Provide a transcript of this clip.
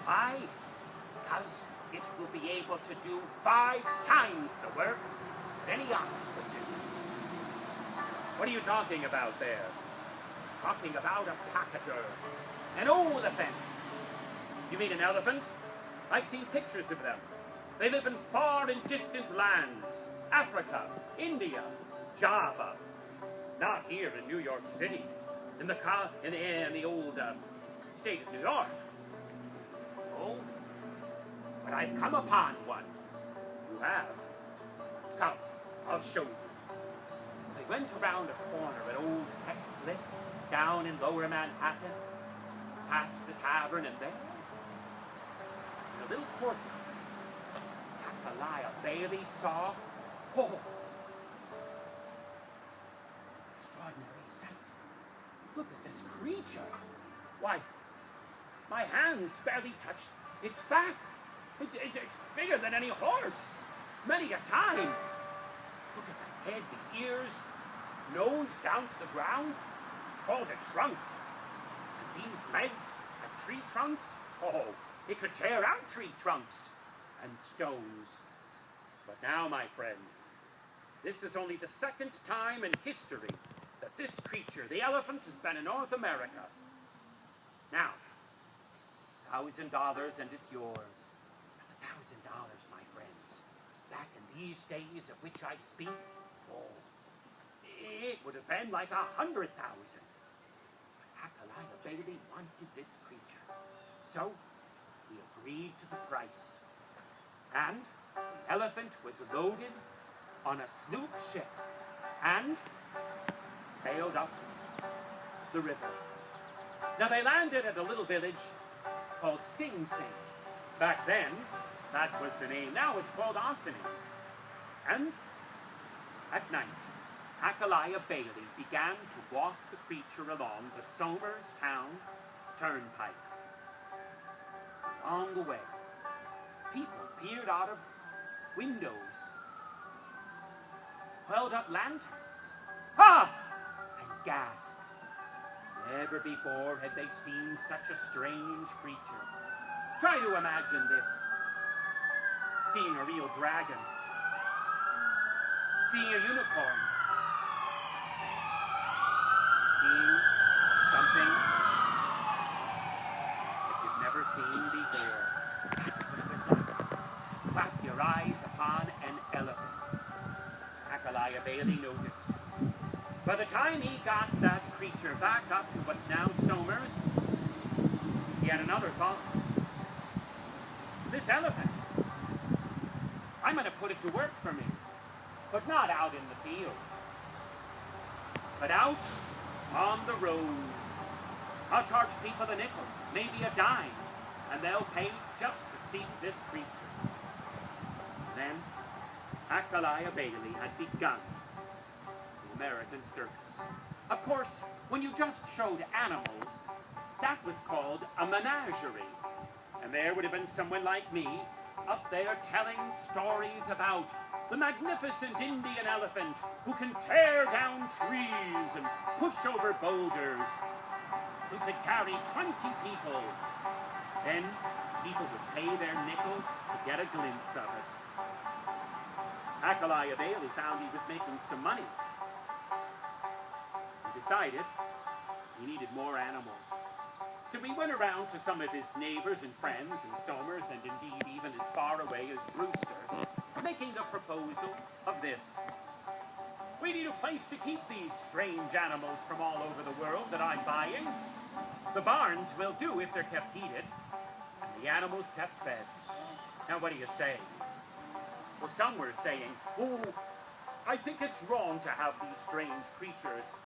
Aye, because it will be able to do 5 times the work that any ox could do. What are you talking about there? Talking about a pachyderm, an elephant. You mean an elephant? I've seen pictures of them. They live in far and distant lands. Africa, India, Java. Not here in New York City, in the old state of New York. Oh, but I've come upon one. You have? Come, I'll show you. I went around a corner at Old Peck Slip, down in Lower Manhattan, past the tavern, and there, in a little courtyard, Hakalia Bailey saw, oh, extraordinary sight. Look at this creature. Why, my hands barely touch its back. It's bigger than any horse, many a time. Look at the head, the ears, nose down to the ground. It's called a trunk. And these legs are tree trunks. Oh, it could tear out tree trunks and stones. But now, my friend, this is only the 2nd time in history that this creature, the elephant, has been in North America. Now, $1,000 and it's yours. $1,000, my friends. Back in these days of which I speak, oh, it would have been like 100,000. But Hakalia Bailey wanted this creature. So, he agreed to the price. And the elephant was loaded on a sloop ship and sailed up the river. Now they landed at a little village called Sing Sing. Back then, that was the name. Now it's called Ossining. And at night, Hakalia Bailey began to walk the creature along the Somerstown Turnpike. Along the way, people peered out of windows, held up lanterns, and gasped. Never before had they seen such a strange creature. Try to imagine this. Seeing a real dragon. Seeing a unicorn. Seeing something that you've never seen before. That's what it was like. Clap your eyes upon an elephant. Hakalia Bailey noticed. By the time he got that creature back up to what's now Somers, he had another thought. This elephant, I'm going to put it to work for me, but not out in the field, but out on the road. I'll charge people a nickel, maybe a dime, and they'll pay just to see this creature. Then, Hakalia Bailey had begun the American circus. Of course, when you just showed animals, that was called a menagerie. And there would have been someone like me up there telling stories about the magnificent Indian elephant who can tear down trees and push over boulders, who could carry 20 people. Then people would pay their nickel to get a glimpse of it. Hakalia Bailey found he was making some money. He decided he needed more animals. So he went around to some of his neighbors and friends in Somers, and indeed even as far away as Brewster, making the proposal of this. We need a place to keep these strange animals from all over the world that I'm buying. The barns will do if they're kept heated, and the animals kept fed. Now what do you say? Well, some were saying, oh, I think it's wrong to have these strange creatures